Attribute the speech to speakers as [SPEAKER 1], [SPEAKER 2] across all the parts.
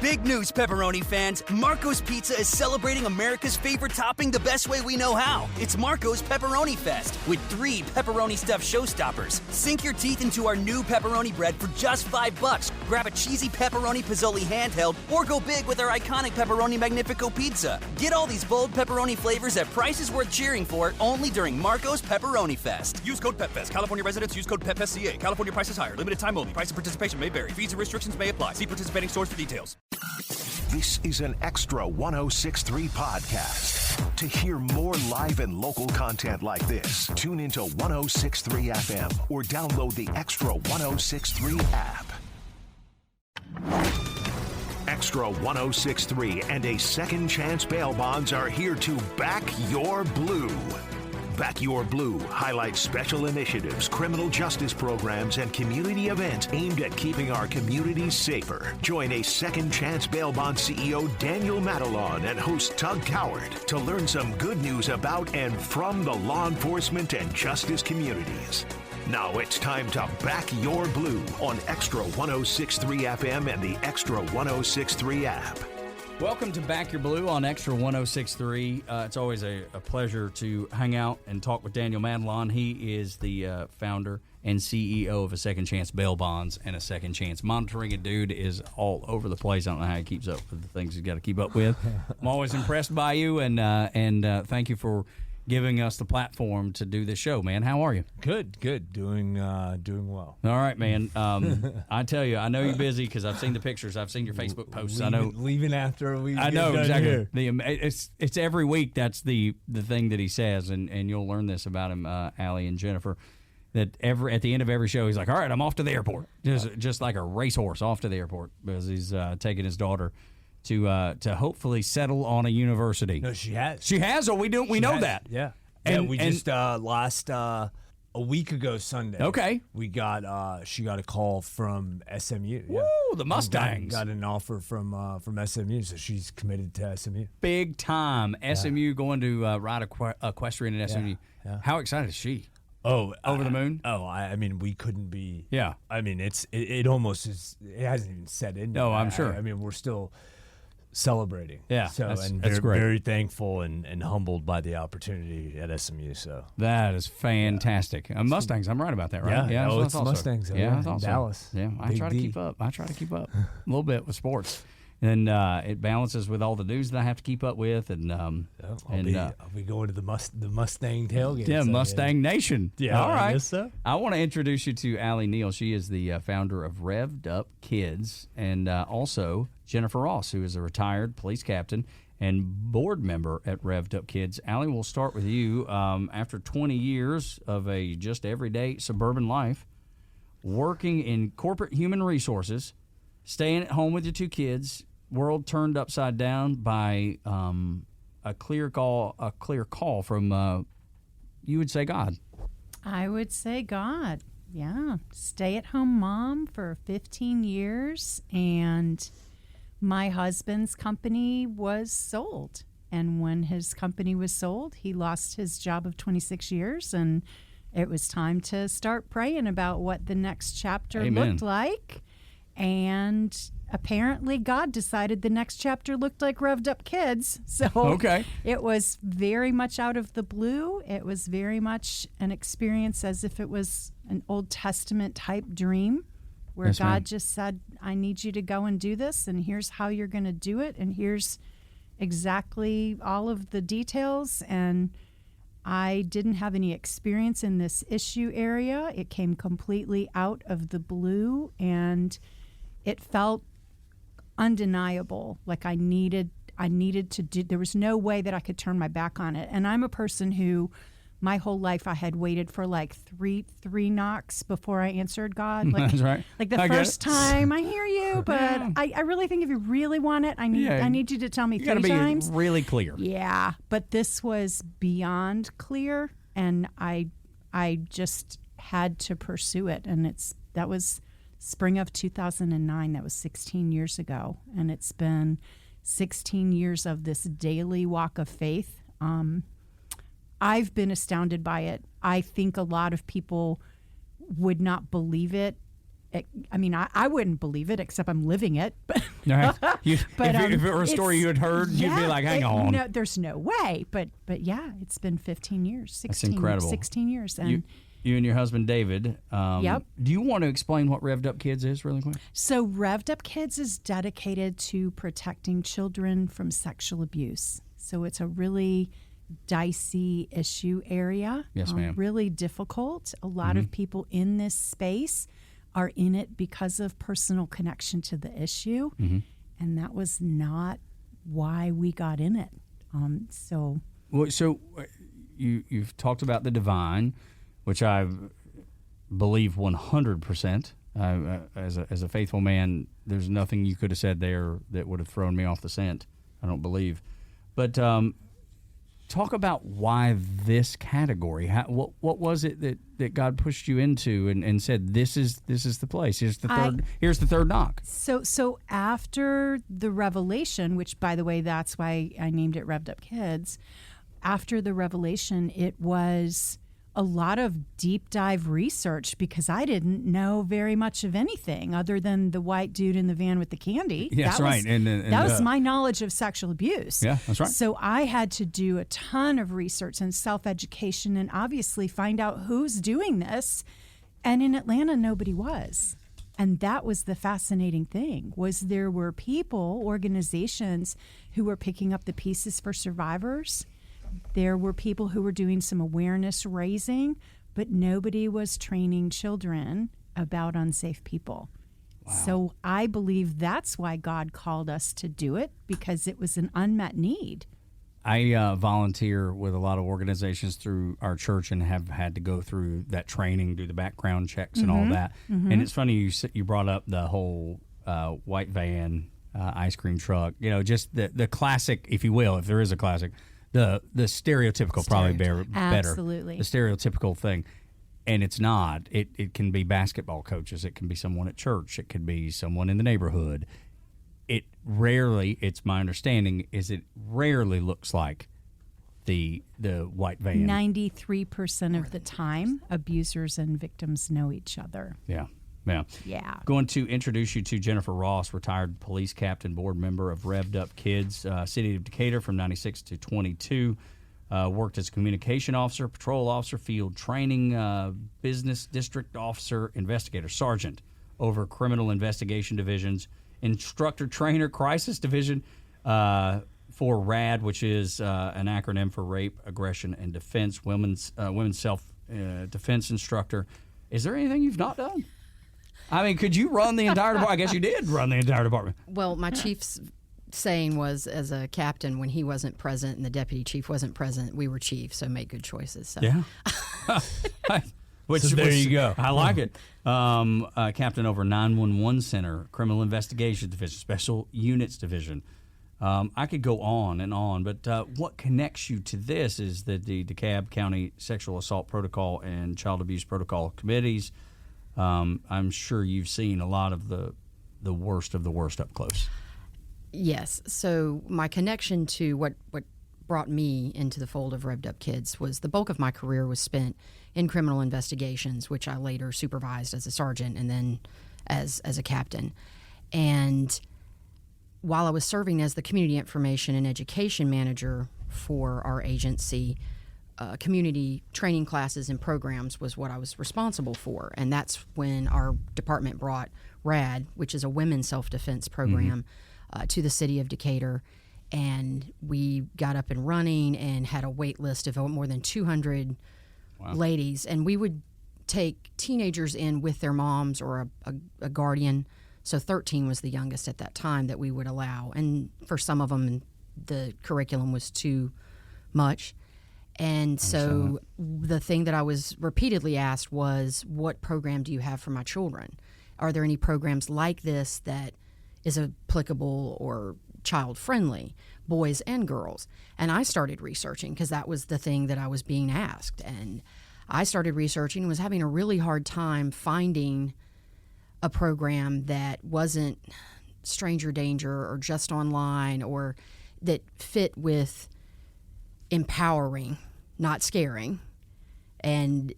[SPEAKER 1] Big news, pepperoni fans. Marco's Pizza is celebrating America's favorite topping the best way we know how. It's Marco's Pepperoni Fest with 3 pepperoni-stuffed showstoppers. Sink your teeth into our new pepperoni bread for just $5. Grab a cheesy pepperoni pizzoli handheld or go big with our iconic Pepperoni Magnifico pizza. Get all these bold pepperoni flavors at prices worth cheering for only during Marco's Pepperoni Fest.
[SPEAKER 2] Use code PEPFEST. California residents use code PEPFESTCA. California prices higher. Limited time only. Price and participation may vary. Fees and restrictions may apply. See participating stores for details.
[SPEAKER 3] This is an Extra 106.3 podcast. To hear more live and local content like this, tune into 106.3 FM or download the Extra 106.3 app. Extra 106.3 and a Second Chance Bail Bonds are here to back your blue. Back Your Blue highlights special initiatives, criminal justice programs, and community events aimed at keeping our communities safer. Join a Second Chance Bail Bond CEO Daniel Matalon and host Tug Coward to learn some good news about and from the law enforcement and justice communities. Now it's time to Back Your Blue on Extra 106.3 FM and the Extra 106.3 app.
[SPEAKER 4] Welcome to Back Your Blue on Extra 106.3. It's always a pleasure to hang out and talk with Daniel Matalon. He is the founder and CEO of a Second Chance Bail Bonds and a Second Chance Monitoring. A dude is all over the place. I don't know how he keeps up with the things he's got to keep up with. I'm always impressed by you, and thank you for giving us the platform to do this show, man. How are you?
[SPEAKER 5] Good. Doing well.
[SPEAKER 4] All right, man. I tell you, I know you're busy because I've seen the pictures. I've seen your Facebook posts.
[SPEAKER 5] Leaving after we
[SPEAKER 4] I know
[SPEAKER 5] get
[SPEAKER 4] exactly.
[SPEAKER 5] Here.
[SPEAKER 4] It's every week. That's the thing that he says, and you'll learn this about him, Alli and Jennifer. That at the end of every show, he's like, "All right, I'm off to the airport," just like a racehorse off to the airport because he's taking his daughter to hopefully settle on a university.
[SPEAKER 5] No, she has.
[SPEAKER 4] She has, or we know that.
[SPEAKER 5] Yeah.
[SPEAKER 4] And
[SPEAKER 5] we just last a week ago Sunday.
[SPEAKER 4] Okay.
[SPEAKER 5] We got she got a call from SMU.
[SPEAKER 4] Woo, the Mustangs.
[SPEAKER 5] Got an offer from SMU, so she's committed to SMU.
[SPEAKER 4] Big time. SMU going to ride equestrian at SMU.
[SPEAKER 5] Yeah.
[SPEAKER 4] How excited is she?
[SPEAKER 5] Oh,
[SPEAKER 4] over the moon.
[SPEAKER 5] I mean, we couldn't be.
[SPEAKER 4] Yeah.
[SPEAKER 5] I mean, it almost is. It hasn't even set in.
[SPEAKER 4] No, I'm sure.
[SPEAKER 5] I mean, we're still celebrating.
[SPEAKER 4] Yeah,
[SPEAKER 5] so
[SPEAKER 4] that's
[SPEAKER 5] very,
[SPEAKER 4] great.
[SPEAKER 5] Very thankful and humbled by the opportunity at SMU. So
[SPEAKER 4] that is fantastic. Mustangs, I'm right about that, right?
[SPEAKER 5] Yeah.
[SPEAKER 4] Oh,
[SPEAKER 5] it's Mustangs.
[SPEAKER 4] Yeah, it's
[SPEAKER 5] in
[SPEAKER 4] awesome.
[SPEAKER 5] Dallas.
[SPEAKER 4] Yeah, I
[SPEAKER 5] Big
[SPEAKER 4] try to
[SPEAKER 5] D.
[SPEAKER 4] keep up. I try to keep up a little bit with sports, and it balances with all the news that I have to keep up with. And
[SPEAKER 5] I'll be going to the Mustang tailgate.
[SPEAKER 4] Yeah, Mustang Nation.
[SPEAKER 5] Yeah,
[SPEAKER 4] all right.
[SPEAKER 5] I guess so.
[SPEAKER 4] I want to introduce you to Alli Neal. She is the founder of Revved Up Kids, and also Jennifer Ross, who is a retired police captain and board member at Revved Up Kids. Alli, we'll start with you. After 20 years of a just everyday suburban life, working in corporate human resources, staying at home with your 2 kids, world turned upside down by a clear call from, you would say, God.
[SPEAKER 6] I would say God. Yeah. Stay-at-home mom for 15 years, and my husband's company was sold. And when his company was sold, he lost his job of 26 years, and it was time to start praying about what the next chapter looked like. And apparently God decided the next chapter looked like Revved Up Kids. So it was very much out of the blue. It was very much an experience as if it was an Old Testament type dream where God just said, I need you to go and do this, and here's how you're going to do it, and here's exactly all of the details. And I didn't have any experience in this issue area. It came completely out of the blue, and it felt undeniable. Like I needed to do, there was no way that I could turn my back on it. And I'm a person who, my whole life, I had waited for like three knocks before I answered God. Like,
[SPEAKER 4] that's right.
[SPEAKER 6] Like the first time, I hear you, but I really think if you really want it, I need you to tell me 3 times.
[SPEAKER 4] Be really clear.
[SPEAKER 6] Yeah, but this was beyond clear, and I just had to pursue it. And that was spring of 2009. That was 16 years ago, and it's been 16 years of this daily walk of faith. I've been astounded by it. I think a lot of people would not believe it I wouldn't believe it, except I'm living it. But,
[SPEAKER 4] Right.
[SPEAKER 6] but
[SPEAKER 4] if it were a story you had heard, you'd be like, hang on.
[SPEAKER 6] No, there's no way. But yeah, it's been 15 years, 16,
[SPEAKER 4] That's incredible.
[SPEAKER 6] 16 years. And
[SPEAKER 4] you and your husband, David.
[SPEAKER 6] Yep.
[SPEAKER 4] Do you want to explain what Revved Up Kids is really quick?
[SPEAKER 6] So Revved Up Kids is dedicated to protecting children from sexual abuse. So it's a really dicey issue area.
[SPEAKER 4] Yes, ma'am.
[SPEAKER 6] Really difficult. A lot of people in this space are in it because of personal connection to the issue. And that was not why we got in it. So
[SPEAKER 4] you've talked about the divine, which I believe 100%. As a faithful man, there's nothing you could have said there that would have thrown me off the scent, I don't believe. But talk about why this category. What was it that God pushed you into and said, this is the place. Here's the third knock.
[SPEAKER 6] So after the revelation, which by the way, that's why I named it Revved Up Kids. After the revelation, it was a lot of deep dive research because I didn't know very much of anything other than the white dude in the van with the candy.
[SPEAKER 4] Yeah, that's right.
[SPEAKER 6] That was my knowledge of sexual abuse.
[SPEAKER 4] Yeah, that's right.
[SPEAKER 6] So I had to do a ton of research and self-education and obviously find out who's doing this. And in Atlanta, nobody was. And that was the fascinating thing, was there were people, organizations who were picking up the pieces for survivors. There were people who were doing some awareness raising, but nobody was training children about unsafe people. Wow. So I believe that's why God called us to do it, because it was an unmet need.
[SPEAKER 4] I volunteer with a lot of organizations through our church and have had to go through that training, do the background checks and all that. And it's funny you brought up the whole white van, ice cream truck, just the classic, if you will, if there is a classic. The stereotypical probably better.
[SPEAKER 6] Absolutely.
[SPEAKER 4] The stereotypical thing. And it's not. It can be basketball coaches. It can be someone at church. It could be someone in the neighborhood. It's my understanding, it rarely looks like the white van.
[SPEAKER 6] 93% of the time, abusers and victims know each other.
[SPEAKER 4] Yeah. Going to introduce you to Jennifer Ross, retired police captain, board member of Revved Up Kids, City of Decatur from 96 to 22. Worked as communication officer, patrol officer, field training, business district officer, investigator, sergeant over criminal investigation divisions, instructor, trainer, crisis division for RAD, which is an acronym for Rape, Aggression, and Defense, women's self-defense instructor. Is there anything you've not done? I mean, could you run the entire department? I guess you did run the entire department.
[SPEAKER 7] Well, my chief's saying was, as a captain, when he wasn't present and the deputy chief wasn't present, we were chief, so make good choices. So.
[SPEAKER 4] Yeah.
[SPEAKER 5] There you go.
[SPEAKER 4] I like it. Captain over 911 Center, Criminal Investigations Division, Special Units Division. I could go on and on, but what connects you to this is the DeKalb County Sexual Assault Protocol and Child Abuse Protocol Committees. I'm sure you've seen a lot of the worst of the worst up close.
[SPEAKER 7] Yes. So my connection to what brought me into the fold of Revved Up Kids was the bulk of my career was spent in criminal investigations, which I later supervised as a sergeant and then as a captain. And while I was serving as the community information and education manager for our agency, community training classes and programs was what I was responsible for. And that's when our department brought RAD, which is a women's self-defense program, to the city of Decatur. And we got up and running and had a wait list of more than 200 ladies. And we would take teenagers in with their moms or a guardian. So 13 was the youngest at that time that we would allow. And for some of them, the curriculum was too much. And so the thing that I was repeatedly asked was, what program do you have for my children? Are there any programs like this that is applicable or child-friendly, boys and girls? And I started researching because that was the thing that I was being asked. And I started researching and was having a really hard time finding a program that wasn't stranger danger or just online or that fit with empowering, not scaring, and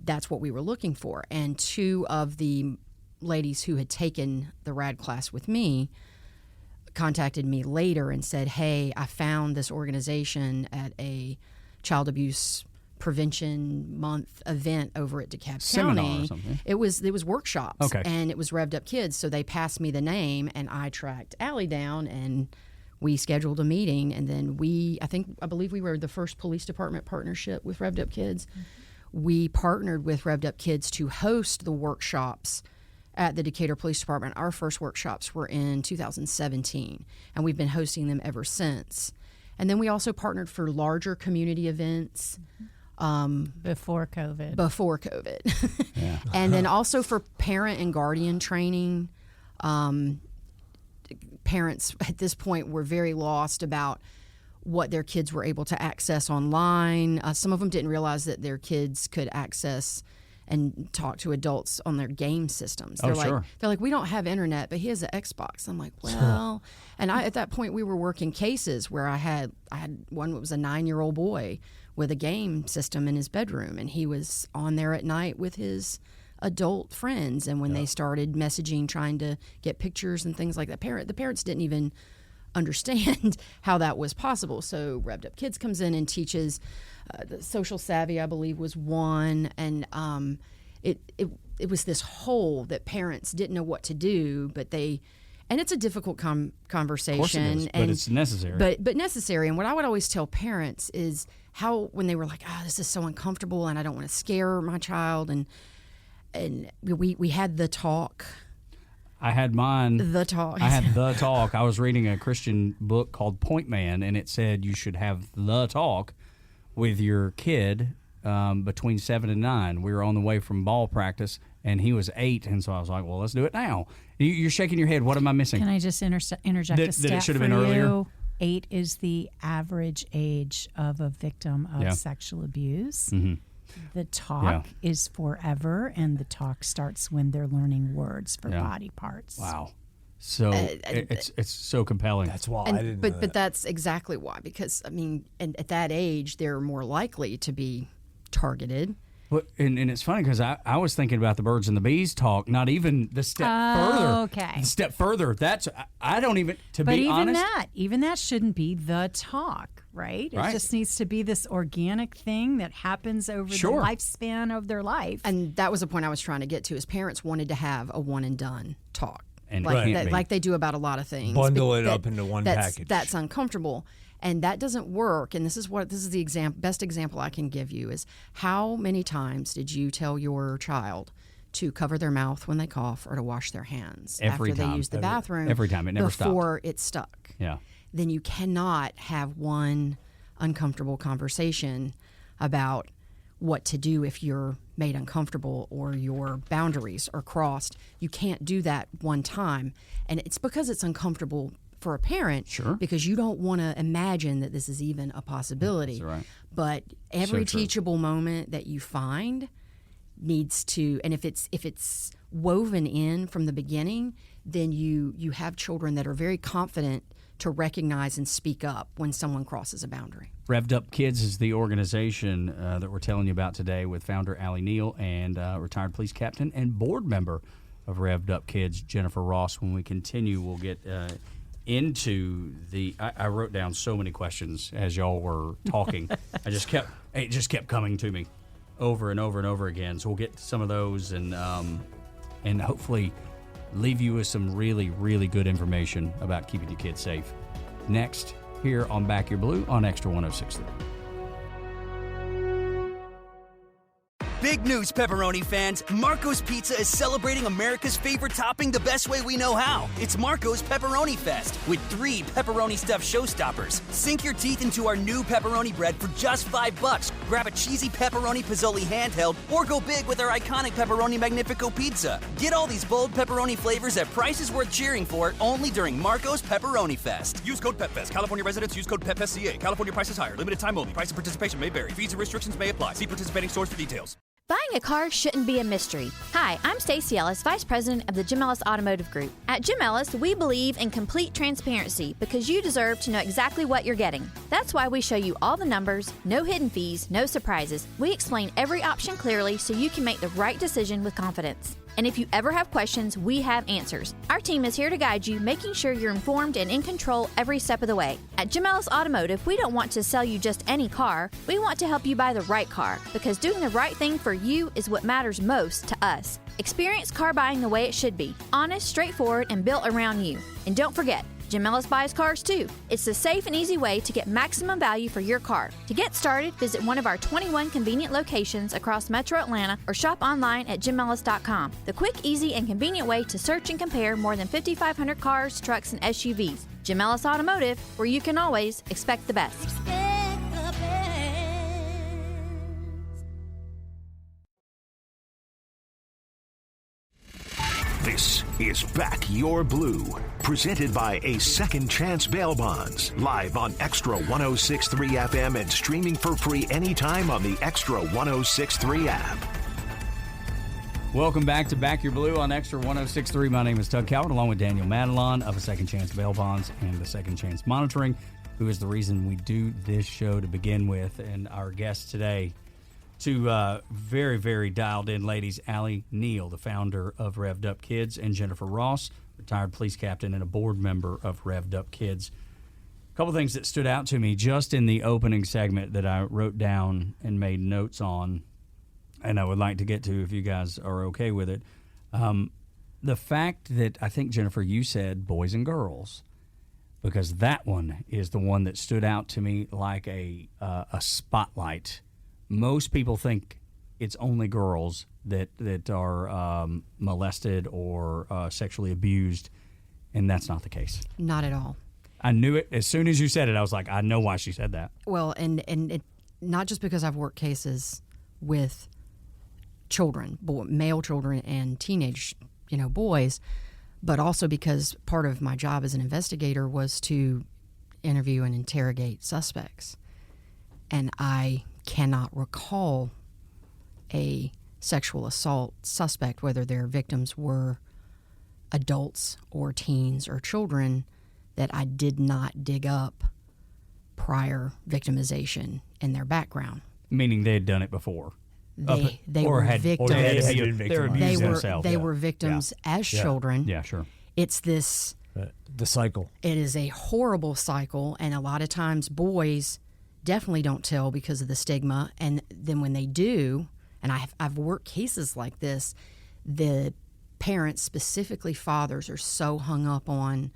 [SPEAKER 7] that's what we were looking for. And two of the ladies who had taken the RAD class with me contacted me later and said, hey, I found this organization at a child abuse prevention month event over at DeKalb
[SPEAKER 4] Seminar
[SPEAKER 7] County.
[SPEAKER 4] or something.
[SPEAKER 7] It was workshops.
[SPEAKER 4] Okay.
[SPEAKER 7] And it was Revved Up Kids. So they passed me the name, and I tracked Alli down, and we scheduled a meeting. And then I believe we were the first police department partnership with Revved Up Kids. Mm-hmm. We partnered with Revved Up Kids to host the workshops at the Decatur Police Department. Our first workshops were in 2017, and we've been hosting them ever since. And then we also partnered for larger community events.
[SPEAKER 6] Before COVID.
[SPEAKER 4] Yeah.
[SPEAKER 7] And then also for parent and guardian training. Parents at this point were very lost about what their kids were able to access online. Some of them didn't realize that their kids could access and talk to adults on their game systems. They're like, we don't have internet, but he has an Xbox. I'm like, well, and at that point we were working cases where I had one that was a 9-year-old boy with a game system in his bedroom, and he was on there at night with his adult friends. And when they started messaging, trying to get pictures and things like that, the parents didn't even understand how that was possible. So Revved Up Kids comes in and teaches the social savvy, I believe, was one, and it was this hole that parents didn't know what to do, and it's a difficult conversation.
[SPEAKER 4] Of course it is, but it's necessary.
[SPEAKER 7] But necessary. And what I would always tell parents is how, when they were like, this is so uncomfortable and I don't want to scare my child, and we had the talk.
[SPEAKER 4] I had mine.
[SPEAKER 7] The talk.
[SPEAKER 4] I had the talk. I was reading a Christian book called Point Man, and it said you should have the talk with your kid between 7 and 9. We were on the way from ball practice, and he was 8, and so I was like, well, let's do it now. You're shaking your head. What am I missing?
[SPEAKER 6] Can I just interject a stat
[SPEAKER 4] that it should have
[SPEAKER 6] for
[SPEAKER 4] been earlier?
[SPEAKER 6] you? 8 is the average age of a victim of sexual abuse.
[SPEAKER 4] Mm-hmm.
[SPEAKER 6] The talk is forever, and the talk starts when they're learning words for body parts.
[SPEAKER 4] Wow. So it's so compelling.
[SPEAKER 5] That's why I didn't know that.
[SPEAKER 7] But that's exactly why, because, I mean, and at that age, they're more likely to be targeted.
[SPEAKER 4] Well, and it's funny because I was thinking about the birds and the bees talk, not even the step further.
[SPEAKER 6] Okay.
[SPEAKER 4] The step further. That's, I don't even, to
[SPEAKER 6] but
[SPEAKER 4] be honest.
[SPEAKER 6] Even that shouldn't be the talk, right? It just needs to be this organic thing that happens over the lifespan of their life.
[SPEAKER 7] And that was the point I was trying to get to, is parents wanted to have a one and done talk.
[SPEAKER 4] And
[SPEAKER 7] like they do about a lot of things.
[SPEAKER 5] Bundle it up into one package.
[SPEAKER 7] That's uncomfortable. And that doesn't work. And this is the best example I can give you is, how many times did you tell your child to cover their mouth when they cough or to wash their hands after they use the bathroom?
[SPEAKER 4] Every time. It never stopped.
[SPEAKER 7] Before it stuck.
[SPEAKER 4] Yeah.
[SPEAKER 7] Then you cannot have one uncomfortable conversation about what to do if you're made uncomfortable or your boundaries are crossed. You can't do that one time. And it's because it's uncomfortable for a parent, because you don't want to imagine that this is even a possibility.
[SPEAKER 4] That's right.
[SPEAKER 7] But every teachable moment that you find needs to, and if it's woven in from the beginning, then you have children that are very confident to recognize and speak up when someone crosses a boundary.
[SPEAKER 4] Revved Up Kids is the organization that we're telling you about today, with founder Alli Neal and retired police captain and board member of Revved Up Kids, Jennifer Ross. When we continue, we'll get into the. I wrote down so many questions as y'all were talking. It just kept coming to me over and over and over again. So we'll get to some of those and hopefully leave you with some really, really good information about keeping your kids safe. Next, here on Back Your Blue on Extra 106.3.
[SPEAKER 1] Big news, pepperoni fans. Marco's Pizza is celebrating America's favorite topping the best way we know how. It's Marco's Pepperoni Fest with 3 pepperoni stuffed showstoppers. Sink your teeth into our new pepperoni bread for just $5. Grab a cheesy pepperoni pizzoli handheld or go big with our iconic pepperoni Magnifico pizza. Get all these bold pepperoni flavors at prices worth cheering for only during Marco's Pepperoni Fest.
[SPEAKER 2] Use code PEPFEST. California residents use code PEPFESTCA. California prices higher. Limited time only. Price and participation may vary. Fees and restrictions may apply. See participating stores for details.
[SPEAKER 8] Buying a car shouldn't be a mystery. Hi, I'm Stacey Ellis, Vice President of the Jim Ellis Automotive Group. At Jim Ellis, we believe in complete transparency because you deserve to know exactly what you're getting. That's why we show you all the numbers, no hidden fees, no surprises. We explain every option clearly so you can make the right decision with confidence. And if you ever have questions, we have answers. Our team is here to guide you, making sure you're informed and in control every step of the way. At Jim Ellis Automotive, we don't want to sell you just any car. We want to help you buy the right car, because doing the right thing for you is what matters most to us. Experience car buying the way it should be. Honest, straightforward, and built around you. And don't forget, Jim Ellis buys cars too. It's the safe and easy way to get maximum value for your car. To get started, visit one of our 21 convenient locations across Metro Atlanta or shop online at jimellis.com. The quick, easy, and convenient way to search and compare more than 5,500 cars, trucks, and SUVs. Jim Ellis Automotive, where you can always expect the best.
[SPEAKER 3] This is Back Your Blue, presented by A Second Chance Bail Bonds, live on Extra 106.3 FM and streaming for free anytime on the Extra 106.3 app.
[SPEAKER 4] Welcome back to Back Your Blue on Extra 106.3. My name is Tug Calvin, along with Daniel Madelon of A Second Chance Bail Bonds and the Second Chance Monitoring, who is the reason we do this show to begin with. And our guest today, two very, very dialed-in ladies, Alli Neal, the founder of Revved Up Kids, and Jennifer Ross, retired police captain and a board member of Revved Up Kids. A couple things that stood out to me just in the opening segment that I wrote down and made notes on, and I would like to get to if you guys are okay with it. The fact that, I think, Jennifer, you said boys and girls, because that one is the one that stood out to me like a spotlight. Most people think it's only girls that are molested or sexually abused, and that's not the case.
[SPEAKER 7] Not at all.
[SPEAKER 4] I knew it. As soon as you said it, I was like, I know why she said that.
[SPEAKER 7] Well, and it, not just because I've worked cases with children, male children and teenage, boys, but also because part of my job as an investigator was to interview and interrogate suspects. And I cannot recall a sexual assault suspect, whether their victims were adults or teens or children, that I did not dig up prior victimization in their background.
[SPEAKER 4] Meaning they had done it before.
[SPEAKER 7] They were victims. They were victims as children.
[SPEAKER 4] Yeah, sure.
[SPEAKER 7] It's this
[SPEAKER 5] the cycle.
[SPEAKER 7] It is a horrible cycle, and a lot of times boys definitely don't tell because of the stigma, and then when they do, and I've worked cases like this, the parents, specifically fathers, are so hung up on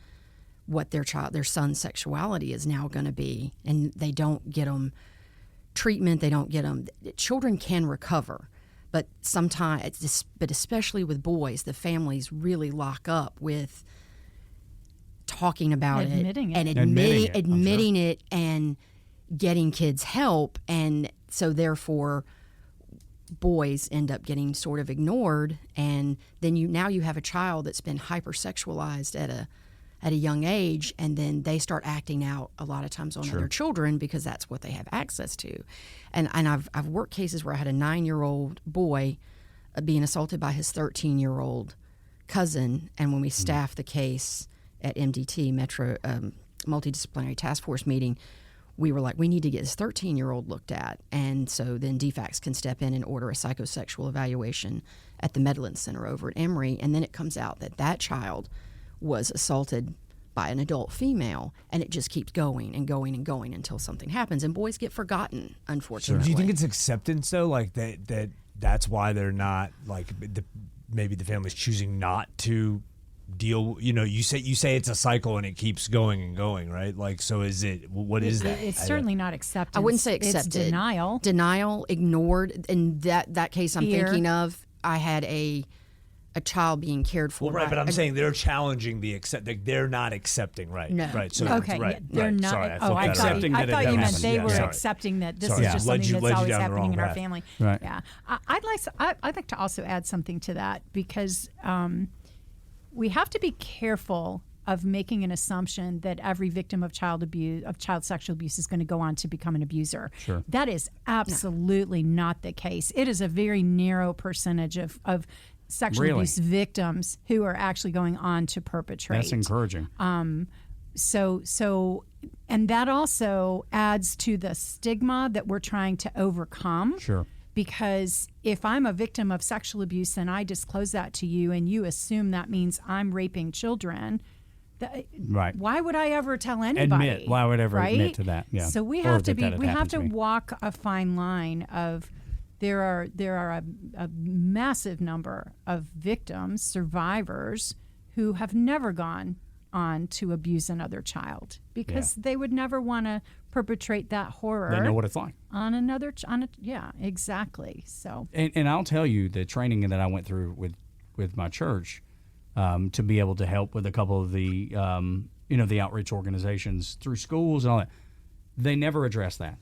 [SPEAKER 7] what their son's sexuality is now going to be, and they don't get them treatment. They don't get them. Children can recover, but sometimes, but especially with boys, the families really lock up with talking about
[SPEAKER 6] admitting
[SPEAKER 7] it and admitting it and getting kids help, and so therefore boys end up getting sort of ignored, and then you have a child that's been hypersexualized at a young age, and then they start acting out a lot of times on other children because that's what they have access to. And I've worked cases where I had a 9-year-old boy being assaulted by his 13-year-old cousin, and when we staffed the case at MDT, Metro Multidisciplinary Task Force meeting, we were like, we need to get this 13-year-old looked at. And so then DFACS can step in and order a psychosexual evaluation at the Medlin Center over at Emory. And then it comes out that child was assaulted by an adult female, and it just keeps going and going and going until something happens. And boys get forgotten, unfortunately.
[SPEAKER 5] Do you think it's acceptance, though? Like that's why they're not, like, maybe the family's choosing not to deal, you say it's a cycle and it keeps going and going, right? Like, so what is that?
[SPEAKER 6] It's certainly not acceptance.
[SPEAKER 7] I wouldn't say accepted.
[SPEAKER 6] It's
[SPEAKER 7] denial, ignored. In that case I'm
[SPEAKER 6] Fear.
[SPEAKER 7] thinking of, I had a child being cared for.
[SPEAKER 5] Well, right, but I'm saying they're challenging they're not accepting, right?
[SPEAKER 7] No.
[SPEAKER 5] Right. So
[SPEAKER 6] okay,
[SPEAKER 5] right,
[SPEAKER 6] they're
[SPEAKER 5] right.
[SPEAKER 6] not.
[SPEAKER 5] Sorry,
[SPEAKER 6] I thought you meant they were accepting that this is just something that's always happening in our family.
[SPEAKER 4] Right.
[SPEAKER 6] Yeah, I'd like to also add something to that, because we have to be careful of making an assumption that every victim of child sexual abuse is going to go on to become an abuser.
[SPEAKER 4] Sure.
[SPEAKER 6] That is absolutely not the case. It is a very narrow percentage of sexual abuse victims who are actually going on to perpetrate.
[SPEAKER 4] That's encouraging.
[SPEAKER 6] So and that also adds to the stigma that we're trying to overcome.
[SPEAKER 4] Sure.
[SPEAKER 6] Because if I'm a victim of sexual abuse and I disclose that to you and you assume that means I'm raping children,
[SPEAKER 4] Right.
[SPEAKER 6] why would I ever tell anybody?
[SPEAKER 4] Why would I ever
[SPEAKER 6] right?
[SPEAKER 4] admit to that? Yeah.
[SPEAKER 6] So we
[SPEAKER 4] Or
[SPEAKER 6] have to
[SPEAKER 4] that
[SPEAKER 6] we have
[SPEAKER 4] happened
[SPEAKER 6] to
[SPEAKER 4] me.
[SPEAKER 6] walk a fine line of there are a massive number of victims, survivors who have never gone on to abuse another child because they would never want to perpetrate that horror.
[SPEAKER 4] They know what it's like.
[SPEAKER 6] On another yeah, exactly. So
[SPEAKER 4] And I'll tell you, the training that I went through with my church to be able to help with a couple of the the outreach organizations through schools and all that, they never address that.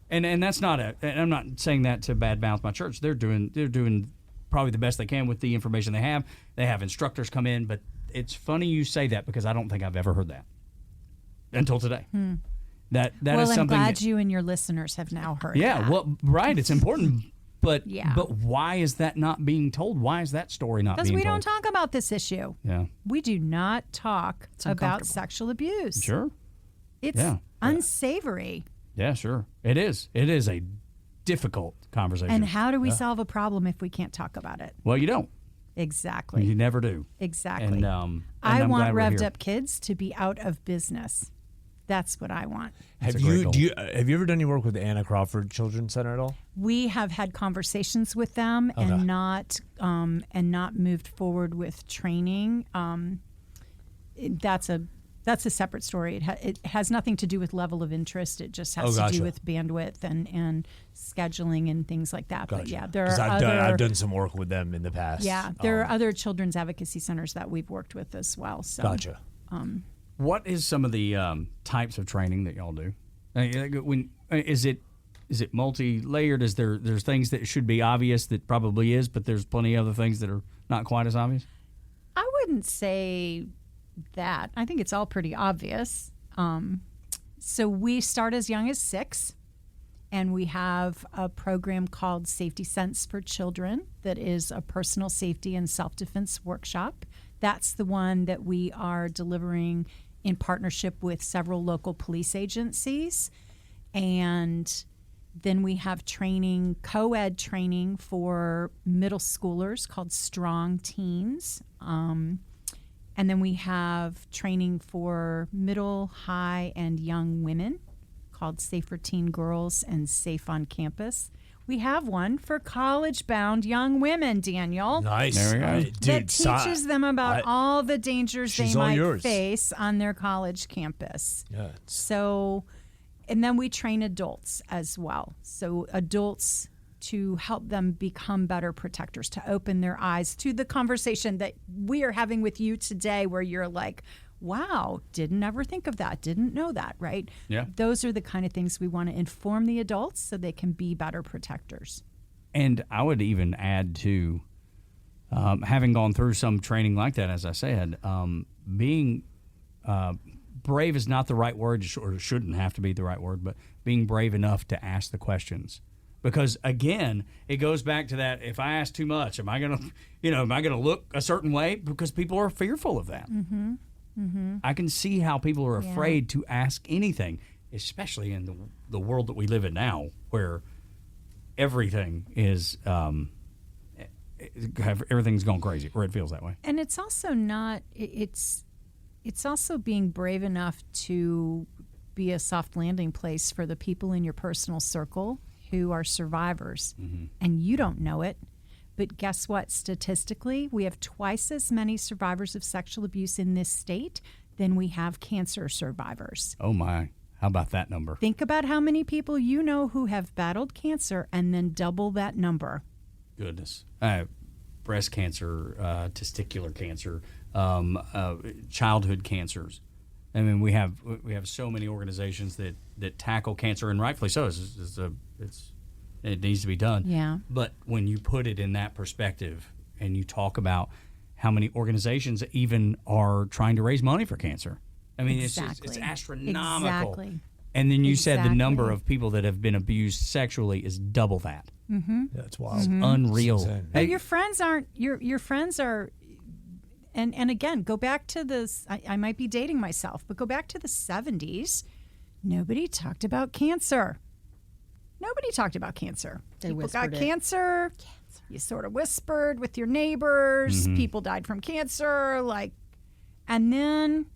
[SPEAKER 4] And that's not and I'm not saying that to badmouth my church. They're doing probably the best they can with the information they have. They have instructors come in, but it's funny you say that because I don't think I've ever heard that until today. That is
[SPEAKER 6] well, I'm
[SPEAKER 4] something.
[SPEAKER 6] glad you and your listeners have now heard.
[SPEAKER 4] Yeah,
[SPEAKER 6] that.
[SPEAKER 4] well, right. It's important, but
[SPEAKER 6] Yeah.
[SPEAKER 4] but why is that not being told? Why is that story not
[SPEAKER 6] Because
[SPEAKER 4] being
[SPEAKER 6] we
[SPEAKER 4] told?
[SPEAKER 6] don't talk about this issue.
[SPEAKER 4] Yeah,
[SPEAKER 6] We do not talk about
[SPEAKER 7] uncomfortable.
[SPEAKER 6] sexual abuse.
[SPEAKER 4] sure.
[SPEAKER 6] It's
[SPEAKER 4] Yeah.
[SPEAKER 6] unsavory.
[SPEAKER 4] Yeah, sure. It is. It is a difficult conversation.
[SPEAKER 6] And how do we solve a problem if we can't talk about it?
[SPEAKER 4] Well, you don't.
[SPEAKER 6] Exactly.
[SPEAKER 4] You never do.
[SPEAKER 6] Exactly.
[SPEAKER 4] And
[SPEAKER 6] I
[SPEAKER 4] I'm
[SPEAKER 6] want
[SPEAKER 4] glad we're
[SPEAKER 6] Revved
[SPEAKER 4] here.
[SPEAKER 6] Up Kids to be out of business. That's what I want.
[SPEAKER 4] That's
[SPEAKER 5] Have
[SPEAKER 4] a great
[SPEAKER 5] you
[SPEAKER 4] goal.
[SPEAKER 5] have you ever done any work with the Anna Crawford Children's Center at all?
[SPEAKER 6] We have had conversations with them
[SPEAKER 5] Okay.
[SPEAKER 6] and not moved forward with training. That's a separate story. It has nothing to do with level of interest. It just has to
[SPEAKER 5] gotcha.
[SPEAKER 6] do with bandwidth and scheduling and things like that. But yeah, there
[SPEAKER 5] 'Cause
[SPEAKER 6] are
[SPEAKER 5] I've done some work with them in the past.
[SPEAKER 6] Yeah, there are other children's advocacy centers that we've worked with as well. So
[SPEAKER 5] Gotcha.
[SPEAKER 4] What is some of the types of training that y'all do? Is it multi-layered? Is there's things that should be obvious that probably is, but there's plenty of other things that are not quite as obvious?
[SPEAKER 6] I wouldn't say that. I think it's all pretty obvious. So we start as young as 6, and we have a program called Safety Sense for Children that is a personal safety and self-defense workshop. That's the one that we are delivering in partnership with several local police agencies. And then we have training, co-ed training for middle schoolers called Strong Teens. And then we have training for middle, high, and young women called Safer Teen Girls and Safe on Campus. We have one for college-bound young women, Daniel.
[SPEAKER 5] Nice.
[SPEAKER 4] There we go.
[SPEAKER 5] Dude,
[SPEAKER 6] That teaches them about all the dangers they
[SPEAKER 5] she's all
[SPEAKER 6] might
[SPEAKER 5] yours.
[SPEAKER 6] face on their college campus.
[SPEAKER 5] Yeah, it's-
[SPEAKER 6] So, and then we train adults as well. So adults to help them become better protectors, to open their eyes to the conversation that we are having with you today, where you're like, wow, didn't ever think of that, didn't know that, right?
[SPEAKER 4] Yeah.
[SPEAKER 6] Those are the kind of things we want to inform the adults so they can be better protectors.
[SPEAKER 4] And I would even add to having gone through some training like that, as I said, being brave is not the right word, or shouldn't have to be the right word, but being brave enough to ask the questions. Because again, it goes back to that: if I ask too much, am I gonna look a certain way? Because people are fearful of that. Mm-hmm. Mm-hmm. I can see how people are afraid to ask anything, especially in the world that we live in now, where everything is everything's gone crazy, or it feels that way.
[SPEAKER 6] And it's also not, it's also being brave enough to be a soft landing place for the people in your personal circle who are survivors. Mm-hmm. And you don't know it. But guess what? Statistically, we have twice as many survivors of sexual abuse in this state than we have cancer survivors.
[SPEAKER 4] Oh my. How about that number?
[SPEAKER 6] Think about how many people you know who have battled cancer and then double that number.
[SPEAKER 4] Goodness. Breast cancer, testicular cancer, childhood cancers. I mean, we have so many organizations that tackle cancer, and rightfully so. It needs to be done.
[SPEAKER 6] Yeah.
[SPEAKER 4] But when you put it in that perspective, and you talk about how many organizations even are trying to raise money for cancer, I mean,
[SPEAKER 6] Exactly.
[SPEAKER 4] it's astronomical.
[SPEAKER 6] Exactly.
[SPEAKER 4] And then you said the number
[SPEAKER 6] Exactly.
[SPEAKER 4] of people that have been abused sexually is double that.
[SPEAKER 5] That's wild.
[SPEAKER 4] It's unreal.
[SPEAKER 5] insane.
[SPEAKER 6] But your friends aren't. Your friends are. And again, go back to this. I might be dating myself, but go back to the 70s. Nobody talked about cancer. nobody talked about cancer.
[SPEAKER 7] They
[SPEAKER 6] People got
[SPEAKER 7] whispered it.
[SPEAKER 6] cancer. You sort of whispered with your neighbors. People died from cancer. And then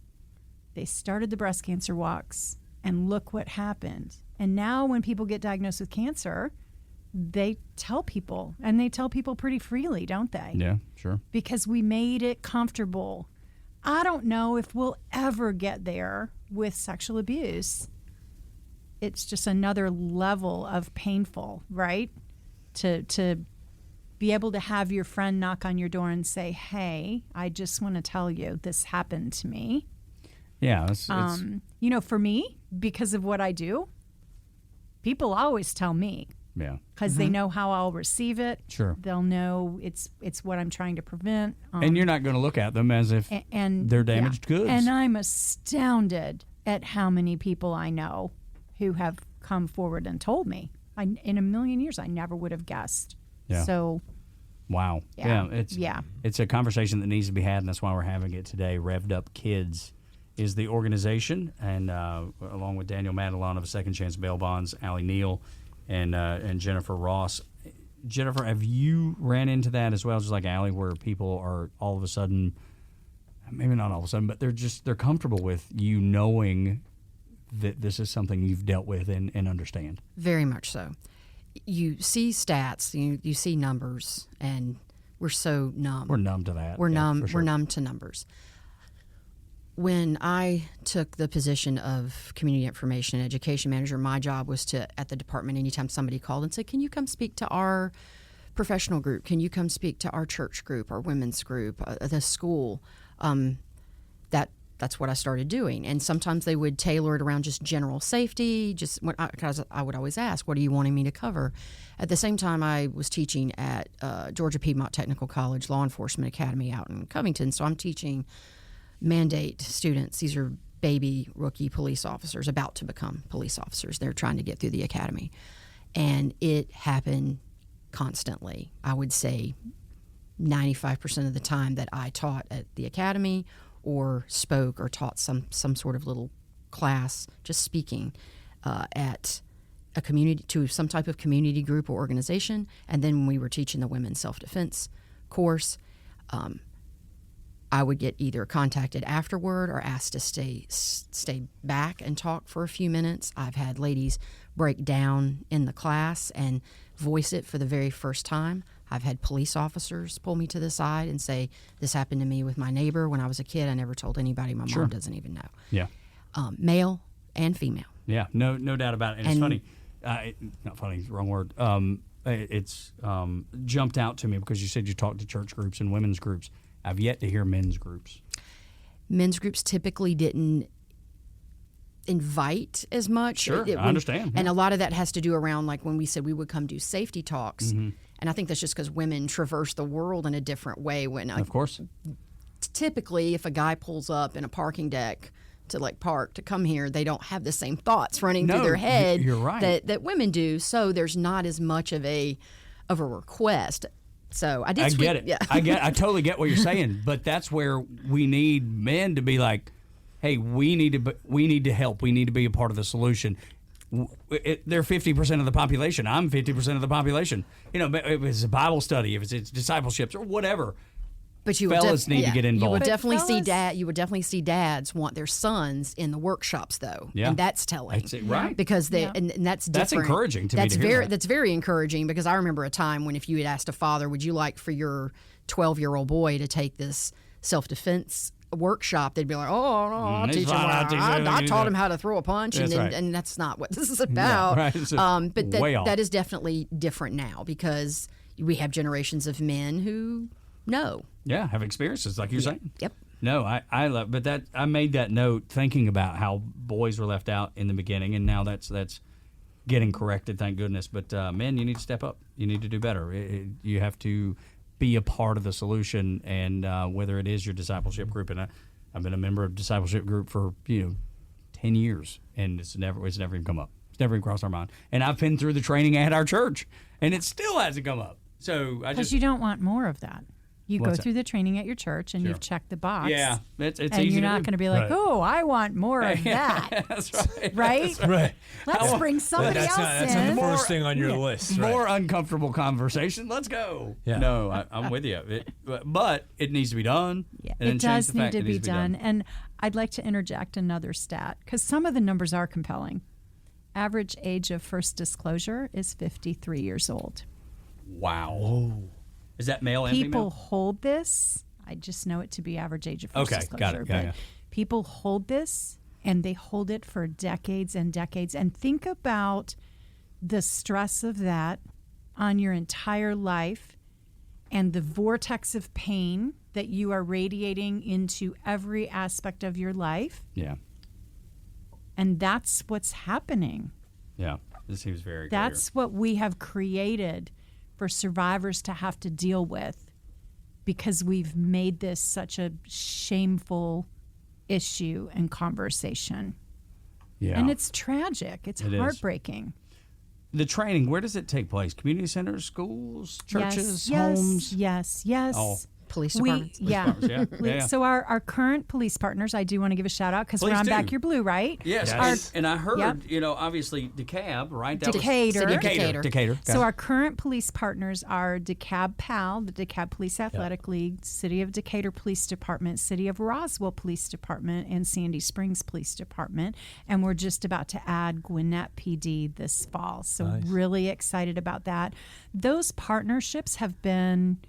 [SPEAKER 6] they started the breast cancer walks, and look what happened. And now when people get diagnosed with cancer, they tell people, and they tell people pretty freely, don't they?
[SPEAKER 4] Yeah, sure.
[SPEAKER 6] Because we made it comfortable. I don't know if we'll ever get there with sexual abuse. It's just another level of painful, right? To be able to have your friend knock on your door and say, hey, I just want to tell you this happened to me.
[SPEAKER 4] Yeah. It's
[SPEAKER 6] For me, because of what I do, people always tell me.
[SPEAKER 4] Yeah.
[SPEAKER 6] Because they know how I'll receive it.
[SPEAKER 4] Sure.
[SPEAKER 6] They'll know it's what I'm trying to prevent.
[SPEAKER 4] And you're not going to look at them as if they're damaged goods.
[SPEAKER 6] And I'm astounded at how many people I know who have come forward and told me. In a million years, I never would have guessed.
[SPEAKER 4] Yeah.
[SPEAKER 6] So,
[SPEAKER 4] wow.
[SPEAKER 6] Yeah.
[SPEAKER 4] It's a conversation that needs to be had, and that's why we're having it today. Revved Up Kids is the organization, and along with Daniel Madelon of Second Chance Bail Bonds, Alli Neal, and Jennifer Ross. Jennifer, have you ran into that as well, just like Alli, where people are all of a sudden, maybe not all of a sudden, but they're comfortable with you knowing that this is something you've dealt with and understand?
[SPEAKER 7] Very much so. You see stats, you see numbers, and we're so numb.
[SPEAKER 4] We're numb to that.
[SPEAKER 7] We're numb.
[SPEAKER 4] for sure.
[SPEAKER 7] We're numb to numbers. When I took the position of community information and education manager, my job was to, at the department, anytime somebody called and said, can you come speak to our professional group? Can you come speak to our church group, our women's group, the school? That's what I started doing. And sometimes they would tailor it around just general safety, because I would always ask, what are you wanting me to cover? At the same time, I was teaching at Georgia Piedmont Technical College Law Enforcement Academy out in Covington. So I'm teaching mandate students. These are baby rookie police officers about to become police officers. They're trying to get through the academy. And it happened constantly. I would say 95% of the time that I taught at the academy or spoke or taught some sort of little class, just speaking at a community, to some type of community group or organization. And then when we were teaching the women's self-defense course, I would get either contacted afterward or asked to stay back and talk for a few minutes. I've had ladies break down in the class and voice it for the very first time. I've had police officers pull me to the side and say, this happened to me with my neighbor when I was a kid. I never told anybody. My mom doesn't even know.
[SPEAKER 4] Yeah.
[SPEAKER 7] Male and female.
[SPEAKER 4] Yeah, no doubt about it. And it's funny. Not funny, it's the wrong word. It's jumped out to me because you said you talked to church groups and women's groups. I've yet to hear men's groups.
[SPEAKER 7] Men's groups typically didn't invite as much.
[SPEAKER 4] Sure, I understand.
[SPEAKER 7] And a lot of that has to do around, like, when we said we would come do safety talks.
[SPEAKER 4] Mm-hmm.
[SPEAKER 7] And I think that's just because women traverse the world in a different way.
[SPEAKER 4] Of course.
[SPEAKER 7] Typically, if a guy pulls up in a parking deck to park to come here, they don't have the same thoughts running through their head
[SPEAKER 4] you're right.
[SPEAKER 7] that women do. So there's not as much of a request. So I
[SPEAKER 4] get it.
[SPEAKER 7] Yeah.
[SPEAKER 4] I totally get what you're saying, but that's where we need men to be like, hey, we need to help. We need to be a part of the solution. They're 50% of the population. I'm 50% of the population. If it's a Bible study, if it's discipleships or whatever.
[SPEAKER 7] But
[SPEAKER 4] fellas need to get involved.
[SPEAKER 7] You would definitely see dads want their sons in the workshops, though.
[SPEAKER 4] Yeah.
[SPEAKER 7] And that's telling.
[SPEAKER 4] That's it, right.
[SPEAKER 7] Because and that's different.
[SPEAKER 4] That's encouraging to me to hear that.
[SPEAKER 7] That's very encouraging, because I remember a time when if you had asked a father, would you like for your 12-year-old boy to take this self-defense workshop, they'd be like, oh, no, I'll teach him. I taught him how to throw a punch, and that's not what this is about.
[SPEAKER 4] Yeah, right.
[SPEAKER 7] But
[SPEAKER 4] way off.
[SPEAKER 7] that is definitely different now, because we have generations of men who know.
[SPEAKER 4] Yeah, have experiences like you're saying.
[SPEAKER 7] Yep.
[SPEAKER 4] No, I love, but that I made that note thinking about how boys were left out in the beginning, and now that's getting corrected, thank goodness. But men, you need to step up. You need to do better. You have to be a part of the solution, and whether it is your discipleship group, and I've been a member of discipleship group for 10 years, and it's never even come up. It's never even crossed our mind. And I've been through the training at our church, and it still hasn't come up. So
[SPEAKER 6] because you don't want more of that. You
[SPEAKER 4] What's
[SPEAKER 6] go
[SPEAKER 4] that?
[SPEAKER 6] through the training at your church, and
[SPEAKER 4] Sure.
[SPEAKER 6] you've checked the box.
[SPEAKER 4] Yeah, it's
[SPEAKER 6] and
[SPEAKER 4] easy
[SPEAKER 6] you're
[SPEAKER 4] to
[SPEAKER 6] not
[SPEAKER 4] do.
[SPEAKER 6] going to be like,
[SPEAKER 5] Right.
[SPEAKER 6] oh, I want more of that.
[SPEAKER 4] That's right.
[SPEAKER 6] Right?
[SPEAKER 5] Right.
[SPEAKER 6] Let's bring somebody
[SPEAKER 5] That's
[SPEAKER 6] else
[SPEAKER 5] not, that's not
[SPEAKER 6] in.
[SPEAKER 5] the first thing on your list. Right.
[SPEAKER 4] More uncomfortable conversation. Let's go.
[SPEAKER 5] Yeah.
[SPEAKER 4] No, I'm with you. But it needs to be done.
[SPEAKER 6] Yeah,
[SPEAKER 4] and then
[SPEAKER 6] it
[SPEAKER 4] change
[SPEAKER 6] does
[SPEAKER 4] the
[SPEAKER 6] need
[SPEAKER 4] fact
[SPEAKER 6] to
[SPEAKER 4] it
[SPEAKER 6] be
[SPEAKER 4] needs
[SPEAKER 6] done. And I'd like to interject another stat because some of the numbers are compelling. Average age of first disclosure is 53 years old.
[SPEAKER 4] Wow. Whoa. Is that male and
[SPEAKER 6] People
[SPEAKER 4] female?
[SPEAKER 6] hold this. I just know it to be average age of first
[SPEAKER 4] Okay,
[SPEAKER 6] disclosure.
[SPEAKER 4] got it. Yeah,
[SPEAKER 6] but
[SPEAKER 4] yeah.
[SPEAKER 6] people hold this, and they hold it for decades and decades. And think about the stress of that on your entire life and the vortex of pain that you are radiating into every aspect of your life.
[SPEAKER 4] Yeah.
[SPEAKER 6] And that's what's happening.
[SPEAKER 4] Yeah. This seems very
[SPEAKER 6] That's what we have created for survivors to have to deal with because we've made this such a shameful issue and conversation.
[SPEAKER 4] clear. Yeah.
[SPEAKER 6] And it's tragic. It's
[SPEAKER 4] It is.
[SPEAKER 6] heartbreaking.
[SPEAKER 4] The training, where does it take place? Community centers, schools, churches,
[SPEAKER 6] yes,
[SPEAKER 4] homes?
[SPEAKER 6] Yes, yes.
[SPEAKER 4] Oh.
[SPEAKER 7] Police
[SPEAKER 6] We,
[SPEAKER 7] departments.
[SPEAKER 6] yeah.
[SPEAKER 4] departments, yeah. Yeah.
[SPEAKER 6] So our current police partners, I do want to give a shout out because we're
[SPEAKER 4] Please
[SPEAKER 6] on
[SPEAKER 4] do.
[SPEAKER 6] Back Your Blue, right?
[SPEAKER 4] Yes.
[SPEAKER 5] Yes.
[SPEAKER 4] And I heard,
[SPEAKER 6] Yep.
[SPEAKER 4] obviously DeKalb, right? That was-
[SPEAKER 6] Decatur.
[SPEAKER 7] City of
[SPEAKER 4] Decatur.
[SPEAKER 7] Decatur.
[SPEAKER 6] So our current police partners are DeKalb PAL, the DeKalb Police Athletic League, City of Decatur Police Department, City of Roswell Police Department, and Sandy Springs Police Department. And we're just about to add Gwinnett PD this fall. So really excited about that. Those partnerships have been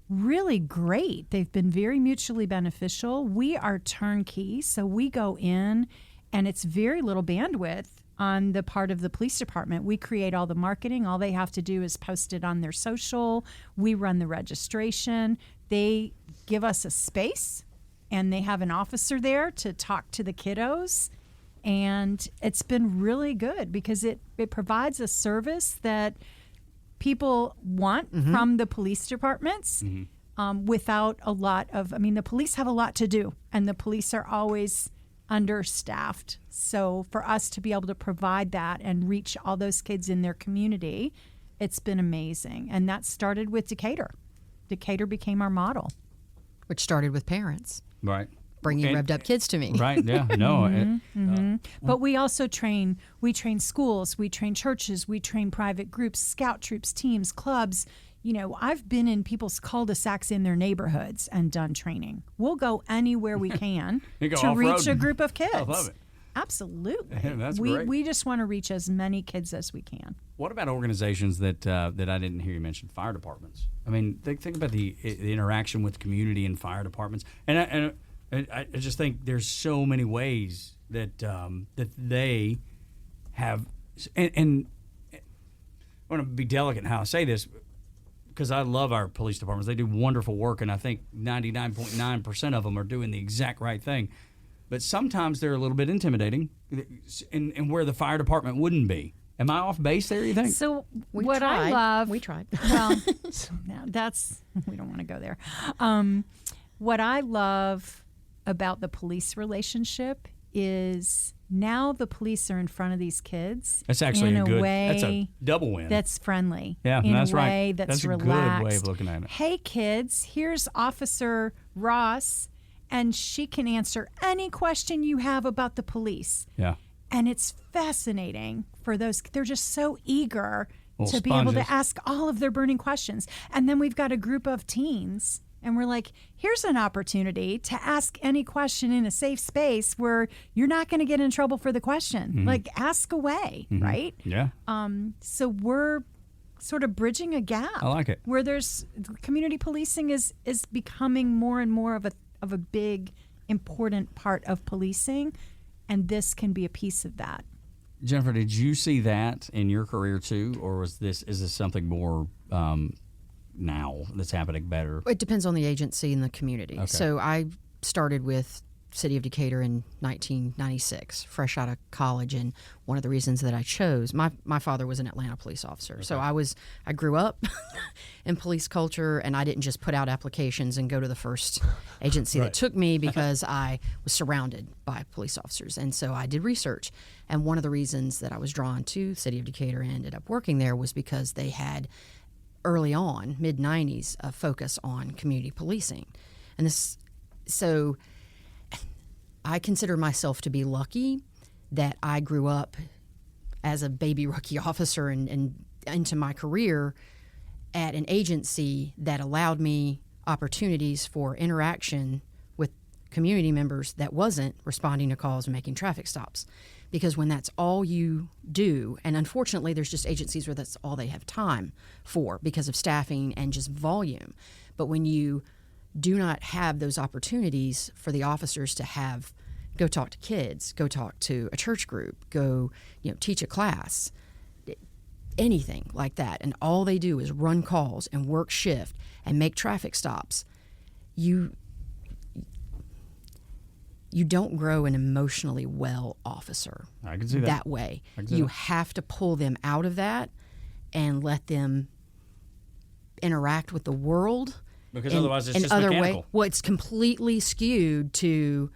[SPEAKER 6] really great. They've been very mutually beneficial. We are turnkey, so we go in and it's very little bandwidth on the part of the police department. We create all the marketing. All they have to do is post it on their social. We run the registration. They give us a space and they have an officer there to talk to the kiddos. And it's been really good because it provides a service that people want from the police departments without a lot of, the police have a lot to do and the police are always understaffed. So for us to be able to provide that and reach all those kids in their community, it's been amazing. And that started with Decatur. Decatur became our model.
[SPEAKER 7] Which started with parents
[SPEAKER 4] Right.
[SPEAKER 7] bringing
[SPEAKER 4] And-
[SPEAKER 7] Revved Up Kids to me.
[SPEAKER 4] Right, yeah. No.
[SPEAKER 6] But we also train schools, we train churches, we train private groups, scout troops, teams, clubs. I've been in people's cul-de-sacs in their neighborhoods and done training. We'll go anywhere we can
[SPEAKER 4] You go
[SPEAKER 6] to reach
[SPEAKER 4] off-road.
[SPEAKER 6] a group of kids.
[SPEAKER 4] I love it.
[SPEAKER 6] Absolutely.
[SPEAKER 4] That's
[SPEAKER 6] we
[SPEAKER 4] great.
[SPEAKER 6] we just want to reach as many kids as we can.
[SPEAKER 4] What about organizations that I didn't hear you mention? Fire departments. Think about the interaction with community and fire departments. And I just think there's so many ways that that they have. And I want to be delicate in how I say this because I love our police departments. They do wonderful work, and I think 99.9% of them are doing the exact right thing. But sometimes they're a little bit intimidating, and where the fire department wouldn't be. Am I off base there, you think?
[SPEAKER 6] So
[SPEAKER 7] We
[SPEAKER 6] what I
[SPEAKER 7] tried.
[SPEAKER 6] love,
[SPEAKER 7] We tried.
[SPEAKER 6] Well, no, we don't want to go there. What I love about the police relationship is now the police are in front of these kids.
[SPEAKER 4] That's actually
[SPEAKER 6] in
[SPEAKER 4] a good.
[SPEAKER 6] way
[SPEAKER 4] That's a double win.
[SPEAKER 6] that's friendly.
[SPEAKER 4] Yeah,
[SPEAKER 6] in
[SPEAKER 4] that's
[SPEAKER 6] a
[SPEAKER 4] right.
[SPEAKER 6] way that's
[SPEAKER 4] That's a good
[SPEAKER 6] relaxed.
[SPEAKER 4] way of looking at it.
[SPEAKER 6] Hey kids, here's Officer Ross, and she can answer any question you have about the police.
[SPEAKER 4] Yeah.
[SPEAKER 6] And it's fascinating for those. They're just so eager
[SPEAKER 4] Little
[SPEAKER 6] to be able
[SPEAKER 4] sponges.
[SPEAKER 6] to ask all of their burning questions. And then we've got a group of teens, and we're like, here's an opportunity to ask any question in a safe space where you're not going to get in trouble for the question.
[SPEAKER 4] Mm-hmm.
[SPEAKER 6] Like, ask away, right?
[SPEAKER 4] Yeah.
[SPEAKER 6] So we're sort of bridging a gap.
[SPEAKER 4] I like it.
[SPEAKER 6] Where there's community policing is becoming more and more of a big, important part of policing, and this can be a piece of that.
[SPEAKER 4] Jennifer, did you see that in your career too, or is this something more now that's happening better?
[SPEAKER 7] It depends on the agency and the community.
[SPEAKER 4] Okay.
[SPEAKER 7] So I started with City of Decatur in 1996, fresh out of college, and one of the reasons that I chose, my father was an Atlanta police officer, so I grew up in police culture, and I didn't just put out applications and go to the first agency that took me because I was surrounded by police officers, and so I did research, and one of the reasons that I was drawn to City of Decatur and ended up working there was because they had early on, mid-90s, a focus on community policing. And so I consider myself to be lucky that I grew up as a baby rookie officer and into my career at an agency that allowed me opportunities for interaction with community members that wasn't responding to calls and making traffic stops. Because when that's all you do, and unfortunately there's just agencies where that's all they have time for because of staffing and just volume. But when you do not have those opportunities for the officers to go talk to kids, go talk to a church group, go teach a class, anything like that, and all they do is run calls and work shift and make traffic stops, you don't grow an emotionally well officer.
[SPEAKER 4] I can see
[SPEAKER 7] that way. You have to pull them out of that and let them interact with the world.
[SPEAKER 4] Because otherwise it's just mechanical.
[SPEAKER 7] Well, it's completely skewed to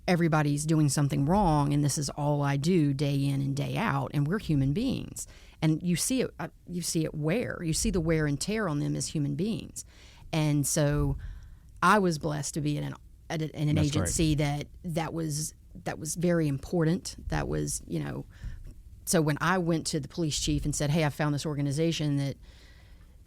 [SPEAKER 7] everybody's doing something wrong, and this is all I do day in and day out, and we're human beings. And you see it. You see the wear and tear on them as human beings. And so, I was blessed to be in an agency that was very important. That was So when I went to the police chief and said, "Hey, I found this organization that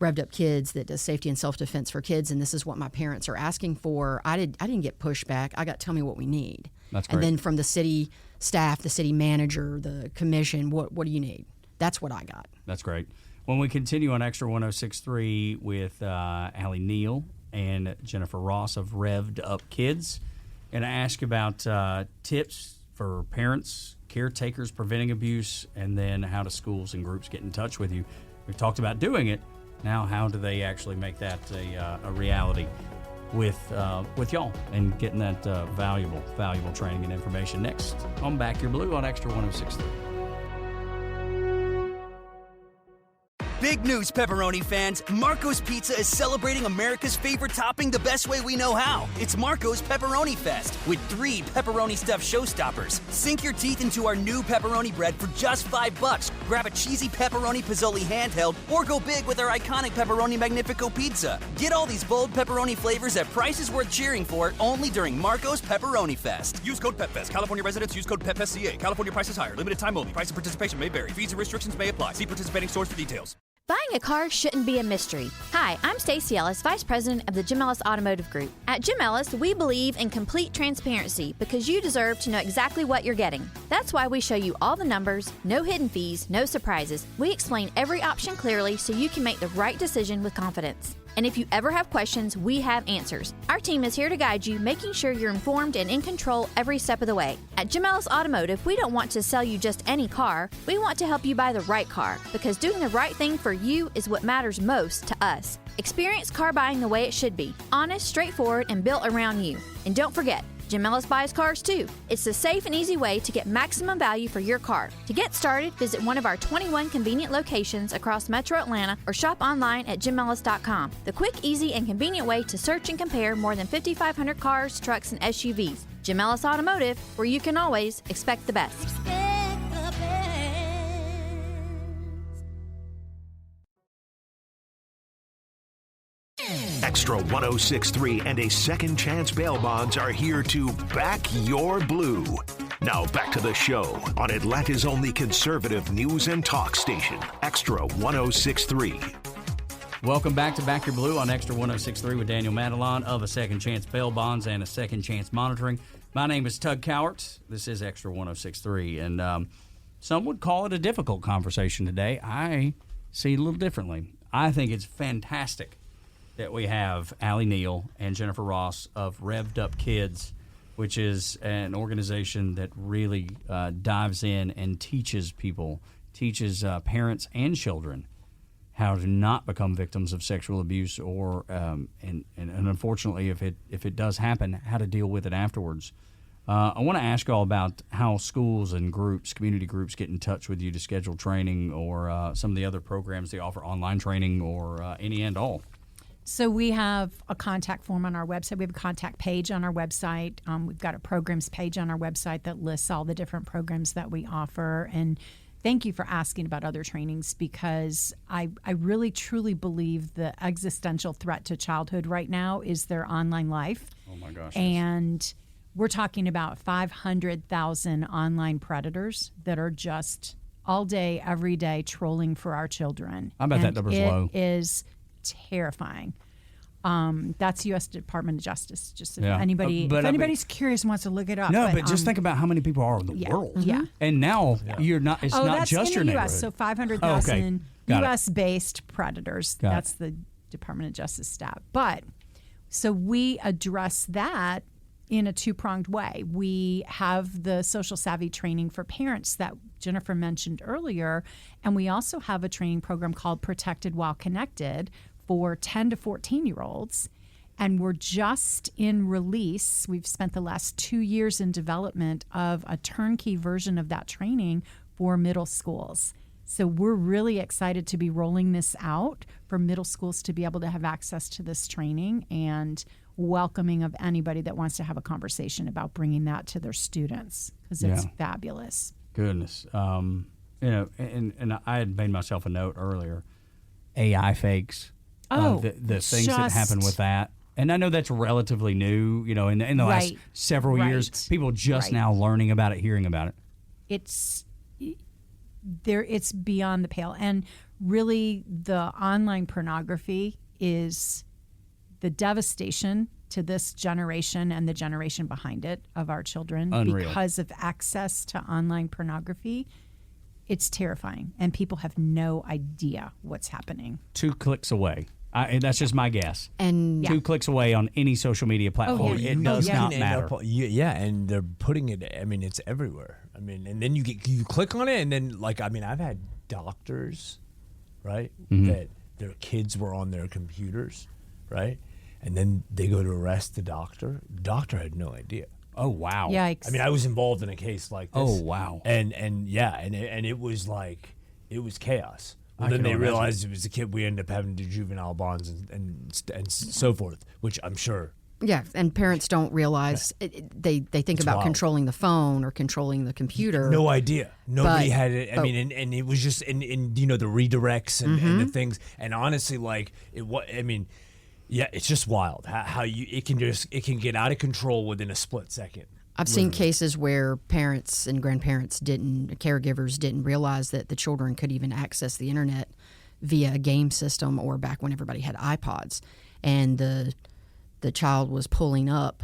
[SPEAKER 7] Revved Up Kids that does safety and self-defense for kids, and this is what my parents are asking for," I didn't get pushback. I got, "Tell me what we need."
[SPEAKER 4] That's great.
[SPEAKER 7] And then from the city staff, the city manager, the commission, what do you need? That's what I got.
[SPEAKER 4] That's great. When we continue on Extra 106.3 with Alli Neal and Jennifer Ross of Revved Up Kids, and I ask about tips for parents, caretakers preventing abuse, and then how do schools and groups get in touch with you. We've talked about doing it. Now, how do they actually make that a reality with y'all and getting that valuable training and information? Next on Back Your Blue on Extra 106.3.
[SPEAKER 1] Big news, pepperoni fans. Marco's Pizza is celebrating America's favorite topping the best way we know how. It's Marco's Pepperoni Fest with 3 pepperoni stuffed showstoppers. Sink your teeth into our new pepperoni bread for just $5. Grab a cheesy pepperoni pizzoli handheld or go big with our iconic pepperoni Magnifico pizza. Get all these bold pepperoni flavors at prices worth cheering for only during Marco's Pepperoni Fest.
[SPEAKER 2] Use code PEPFEST. California residents use code PEPFEST.ca. California prices higher. Limited time only. Price and participation may vary. Fees and restrictions may apply. See participating stores for details.
[SPEAKER 8] Buying a car shouldn't be a mystery. Hi, I'm Stacey Ellis, Vice President of the Jim Ellis Automotive Group. At Jim Ellis, we believe in complete transparency because you deserve to know exactly what you're getting. That's why we show you all the numbers, no hidden fees, no surprises. We explain every option clearly so you can make the right decision with confidence. And if you ever have questions, we have answers. Our team is here to guide you, making sure you're informed and in control every step of the way. At Jim Ellis Automotive, we don't want to sell you just any car. We want to help you buy the right car because doing the right thing for you is what matters most to us. Experience car buying the way it should be. Honest, straightforward, and built around you. And don't forget, Jim Ellis buys cars too. It's the safe and easy way to get maximum value for your car. To get started, visit one of our 21 convenient locations across Metro Atlanta or shop online at jimellis.com. The quick, easy, and convenient way to search and compare more than 5,500 cars, trucks, and SUVs. Jim Ellis Automotive, where you can always expect the best.
[SPEAKER 3] Extra 106.3 and a second chance bail bonds are here to back your blue. Now back to the show on Atlanta's only conservative news and talk station, Extra 106.3.
[SPEAKER 4] Welcome back to Back Your Blue on Extra 106.3 with Daniel Madelon of a second chance bail bonds and a second chance monitoring. My name is Tug Cowart. This is Extra 106.3, and some would call it a difficult conversation today. I see it a little differently. I think it's fantastic that we have Alli Neal and Jennifer Ross of Revved Up Kids, which is an organization that really dives in and teaches parents and children how to not become victims of sexual abuse, or and unfortunately, if it does happen, how to deal with it afterwards. I want to ask you all about how schools and groups, community groups, get in touch with you to schedule training, or some of the other programs they offer, online training, or any and all.
[SPEAKER 6] So we have a contact form on our website. We have a contact page on our website. We've got a programs page on our website that lists all the different programs that we offer. And thank you for asking about other trainings, because I really truly believe the existential threat to childhood right now is their online life.
[SPEAKER 4] Oh my gosh.
[SPEAKER 6] And we're talking about 500,000 online predators that are just all day, every day trolling for our children.
[SPEAKER 4] I bet that number's low.
[SPEAKER 6] It is terrifying. That's U.S. Department of Justice. Just if
[SPEAKER 4] Yeah.
[SPEAKER 6] anybody's curious and wants to look it up.
[SPEAKER 4] No, but just think about how many people are in the world.
[SPEAKER 6] Yeah.
[SPEAKER 4] And now you're not. It's not
[SPEAKER 6] that's
[SPEAKER 4] just
[SPEAKER 6] in
[SPEAKER 4] your
[SPEAKER 6] the
[SPEAKER 4] neighborhood.
[SPEAKER 6] U.S. So 500,000
[SPEAKER 4] Got it.
[SPEAKER 6] U.S.-based predators.
[SPEAKER 4] Got
[SPEAKER 6] That's the Department of Justice stat. But so we address that in a two-pronged way. We have the social savvy training for parents that Jennifer mentioned earlier, and we also have a training program called Protected While Connected for 10 to 14-year-olds. And we're just in release. We've spent the last 2 years in development of a turnkey version of that training for middle schools. So we're really excited to be rolling this out for middle schools to be able to have access to this training, and welcoming of anybody that wants to have a conversation about bringing that to their students, because it's fabulous.
[SPEAKER 4] Goodness. You know, and I had made myself a note earlier. AI fakes. The things that happen with that. And I know that's relatively new, you know, in the last several years. People just now learning about it, hearing about it.
[SPEAKER 6] It's beyond the pale. And really, the online pornography is the devastation to this generation and the generation behind it of our children.
[SPEAKER 4] Unreal.
[SPEAKER 6] Because of access to online pornography. It's terrifying, and people have no idea what's happening.
[SPEAKER 4] 2 clicks away. That's just my guess.
[SPEAKER 7] And
[SPEAKER 4] 2 clicks away on any social media platform. It does not matter.
[SPEAKER 5] And they're putting it. I mean, it's everywhere. I mean, and then you click on it, and then I've had doctors, right, that their kids were on their computers, right, and then they go to arrest the doctor. The doctor had no idea.
[SPEAKER 4] Oh wow!
[SPEAKER 6] Yikes!
[SPEAKER 5] I mean, I was involved in a case like this.
[SPEAKER 4] Oh wow!
[SPEAKER 5] And it was like it was chaos. Well, then they
[SPEAKER 4] imagine.
[SPEAKER 5] realized it was a kid. We ended up having to do juvenile bonds and so forth, which I'm sure.
[SPEAKER 7] Yeah, and parents don't realize they think
[SPEAKER 5] It's
[SPEAKER 7] about
[SPEAKER 5] wild.
[SPEAKER 7] controlling the phone or controlling the computer.
[SPEAKER 5] No idea. Nobody
[SPEAKER 7] But-
[SPEAKER 5] had it. I mean, and it was just in you know the redirects and the things. And honestly, it's just wild how it can get out of control within a split second.
[SPEAKER 7] I've seen cases where parents and grandparents caregivers didn't realize that the children could even access the internet via a game system, or back when everybody had iPods, and the child was pulling up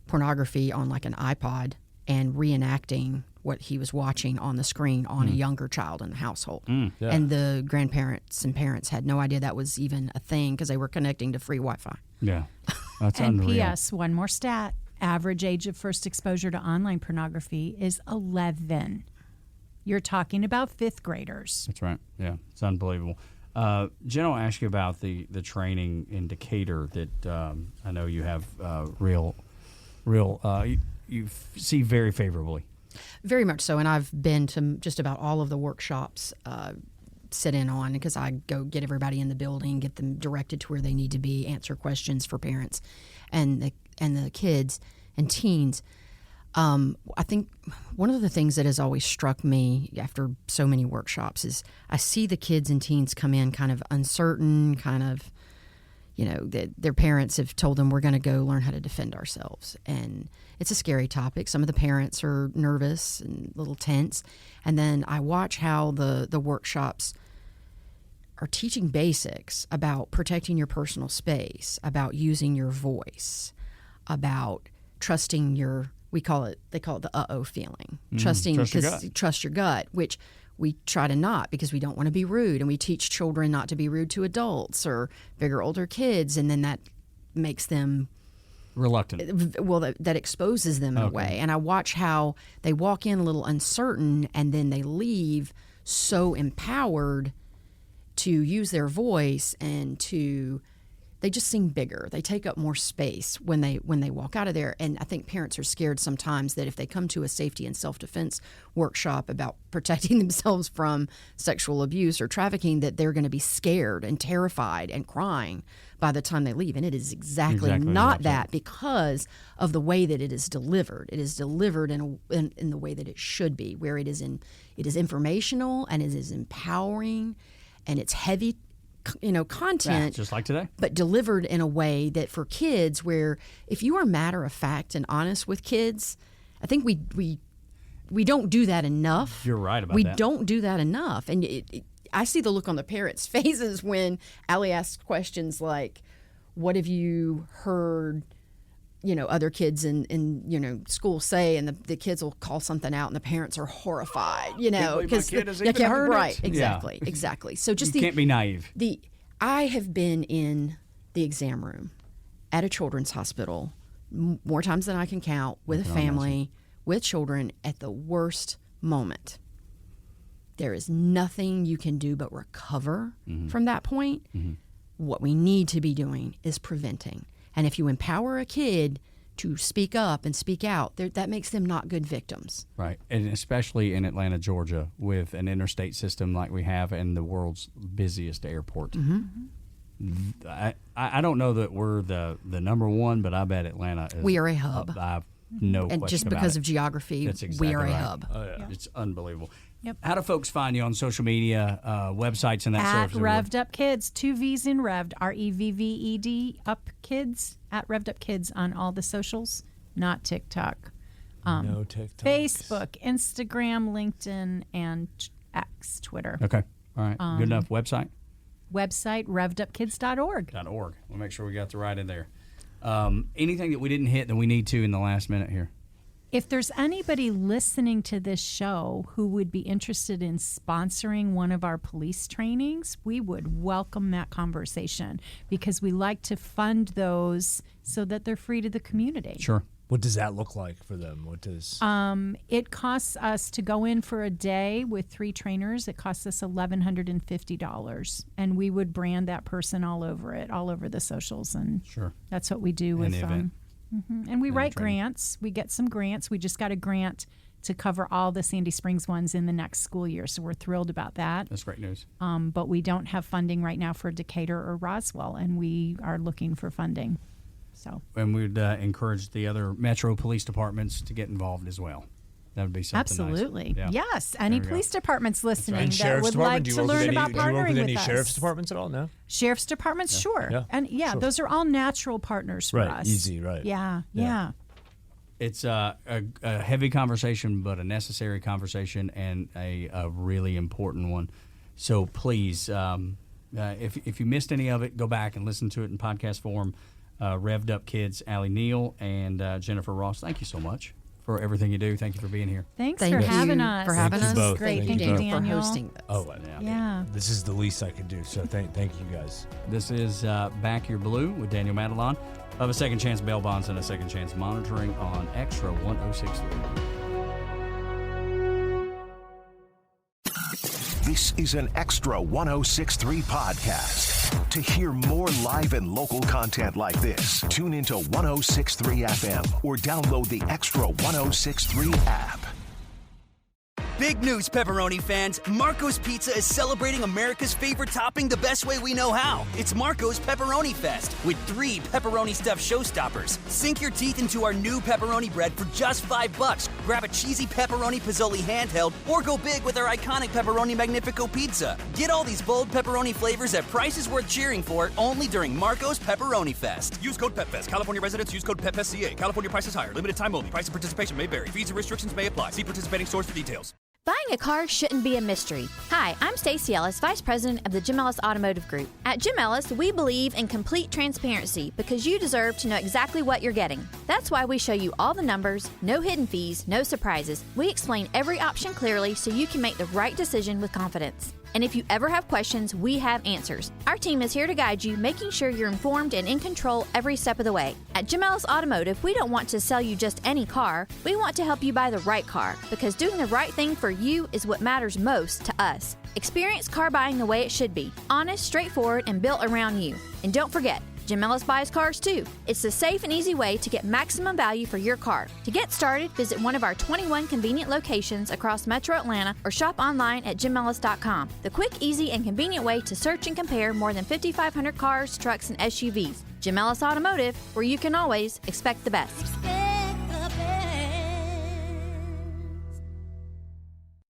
[SPEAKER 7] pornography on like an iPod and reenacting what he was watching on the screen on a younger child in the household. And the grandparents and parents had no idea that was even a thing because they were connecting to free Wi-Fi.
[SPEAKER 4] Yeah, that's
[SPEAKER 6] And
[SPEAKER 4] unreal.
[SPEAKER 6] P.S. One more stat. Average age of first exposure to online pornography is 11. You're talking about fifth graders.
[SPEAKER 4] That's right. Yeah, it's unbelievable. Jen, I'll ask you about the training in Decatur that I know you have you see very favorably.
[SPEAKER 7] Very much so, and I've been to just about all of the workshops sit in on, because I go get everybody in the building, get them directed to where they need to be, answer questions for parents and the kids and teens. I think one of the things that has always struck me after so many workshops is I see the kids and teens come in kind of uncertain, kind of, that their parents have told them we're going to go learn how to defend ourselves. And it's a scary topic. Some of the parents are nervous and a little tense. And then I watch how the workshops are teaching basics about protecting your personal space, about using your voice, about trusting they call it the uh-oh feeling. Trust your gut, which we try to not, because we don't want to be rude, and we teach children not to be rude to adults or bigger, older kids, and then that makes them
[SPEAKER 4] reluctant.
[SPEAKER 7] Well, that exposes them in a way. And I watch how they walk in a little uncertain, and then they leave so empowered to use their voice and to they just seem bigger. They take up more space when they walk out of there. And I think parents are scared sometimes that if they come to a safety and self-defense workshop about protecting themselves from sexual abuse or trafficking, that they're going to be scared and terrified and crying by the time they leave. And it is exactly not that, because of the way that it is delivered. It is delivered in the way that it should be, where it is informational and it is empowering, and it's heavy content,
[SPEAKER 4] just like today,
[SPEAKER 7] but delivered in a way that for kids, where if you are matter of fact and honest with kids, I think we don't do that enough.
[SPEAKER 4] You're right about that.
[SPEAKER 7] We don't do that enough. And I see the look on the parents' faces when Alli asks questions like, what have you heard other kids in school say, and the kids will call something out and the parents are horrified,
[SPEAKER 4] because my kid has even heard
[SPEAKER 7] right,
[SPEAKER 4] it.
[SPEAKER 7] Exactly. So just
[SPEAKER 4] you can't be naive.
[SPEAKER 7] I have been in the exam room at a children's hospital more times than I can count, with a family, with children, at the worst moment. There is nothing you can do but recover from that point. Mm-hmm. What we need to be doing is preventing. And if you empower a kid to speak up and speak out, that makes them not good victims.
[SPEAKER 4] Right. And especially in Atlanta, Georgia, with an interstate system like we have and the world's busiest airport. Mm-hmm. I don't know that we're the number one, but I bet Atlanta is.
[SPEAKER 7] We are a hub.
[SPEAKER 4] I've no question about it.
[SPEAKER 7] And just because of geography,
[SPEAKER 4] exactly
[SPEAKER 7] we are
[SPEAKER 4] right.
[SPEAKER 7] a hub.
[SPEAKER 4] Oh, yeah. It's unbelievable.
[SPEAKER 6] Yep.
[SPEAKER 4] How do folks find you on social media, websites, and that
[SPEAKER 6] at
[SPEAKER 4] sort of thing?
[SPEAKER 6] Revved Up Kids, 2 V's in Revved, REVVED Up Kids, at Revved Up Kids on all the socials, not TikTok.
[SPEAKER 5] No TikTok.
[SPEAKER 6] Facebook, Instagram, LinkedIn, and X, Twitter.
[SPEAKER 4] Okay. All right. Good enough. Website?
[SPEAKER 6] Website, revvedupkids.org.
[SPEAKER 4] We'll make sure we got the right in there. Anything that we didn't hit that we need to in the last minute here?
[SPEAKER 6] If there's anybody listening to this show who would be interested in sponsoring one of our police trainings, we would welcome that conversation, because we like to fund those so that they're free to the community.
[SPEAKER 4] Sure.
[SPEAKER 5] What does that look like for them? What does
[SPEAKER 6] it costs us to go in for a day with 3 trainers? It costs us $1,150, and we would brand that person all over the socials, and
[SPEAKER 4] sure,
[SPEAKER 6] that's what we do with them. And we write grants. We get some grants. We just got a grant to cover all the Sandy Springs ones in the next school year, so we're thrilled about that.
[SPEAKER 4] That's great news.
[SPEAKER 6] But we don't have funding right now for Decatur or Roswell, and we are looking for funding.
[SPEAKER 4] And we'd encourage the other metro police departments to get involved as well. That would be something
[SPEAKER 6] absolutely
[SPEAKER 4] nice. Yeah.
[SPEAKER 6] Yes, any police departments listening that would
[SPEAKER 5] like
[SPEAKER 6] to learn about partnering with us.
[SPEAKER 5] Do you work with any sheriff's departments at all? No.
[SPEAKER 6] Sheriff's departments, sure. Yeah. And sure. Those are all natural partners for us.
[SPEAKER 5] Easy, right?
[SPEAKER 6] Yeah.
[SPEAKER 4] It's a heavy conversation, but a necessary conversation, and a really important one. So please, if you missed any of it, go back and listen to it in podcast form. Revved Up Kids, Alli Neal and Jennifer Ross, thank you so much for everything you do. Thank you for being here.
[SPEAKER 6] Thank you for having us.
[SPEAKER 5] Both.
[SPEAKER 6] Great.
[SPEAKER 7] Thank
[SPEAKER 6] you,
[SPEAKER 7] you
[SPEAKER 6] Daniel.
[SPEAKER 7] for hosting this.
[SPEAKER 5] Oh,
[SPEAKER 6] yeah.
[SPEAKER 5] This is the least I can do, so thank you guys.
[SPEAKER 4] This is Back Your Blue with Daniel Madelon of A Second Chance Bail Bonds and A Second Chance Monitoring on Extra 106.3.
[SPEAKER 3] This is an Extra 106.3 podcast. To hear more live and local content like this, tune into 106.3 FM or download the Extra 106.3 app.
[SPEAKER 1] Big news, pepperoni fans. Marco's Pizza is celebrating America's favorite topping the best way we know how. It's Marco's Pepperoni Fest with 3 pepperoni stuffed showstoppers. Sink your teeth into our new pepperoni bread for just $5. Grab a cheesy pepperoni pizzoli handheld or go big with our iconic pepperoni Magnifico pizza. Get all these bold pepperoni flavors at prices worth cheering for only during Marco's Pepperoni Fest.
[SPEAKER 2] Use code PEPFEST. California residents use code PEPFEST.ca. California prices higher. Limited time only. Price and participation may vary. Fees and restrictions may apply. See participating stores for details.
[SPEAKER 8] Buying a car shouldn't be a mystery. Hi, I'm Stacey Ellis, Vice President of the Jim Ellis Automotive Group. At Jim Ellis, we believe in complete transparency because you deserve to know exactly what you're getting. That's why we show you all the numbers, no hidden fees, no surprises. We explain every option clearly so you can make the right decision with confidence. And if you ever have questions, we have answers. Our team is here to guide you, making sure you're informed and in control every step of the way. At Jim Ellis Automotive, we don't want to sell you just any car. We want to help you buy the right car, because doing the right thing for you is what matters most to us. Experience car buying the way it should be. Honest, straightforward, and built around you. And don't forget, Jim Ellis buys cars too. It's the safe and easy way to get maximum value for your car. To get started, visit one of our 21 convenient locations across Metro Atlanta or shop online at jimellis.com. The quick, easy, and convenient way to search and compare more than 5,500 cars, trucks, and SUVs. Jim Ellis Automotive, where you can always expect the best.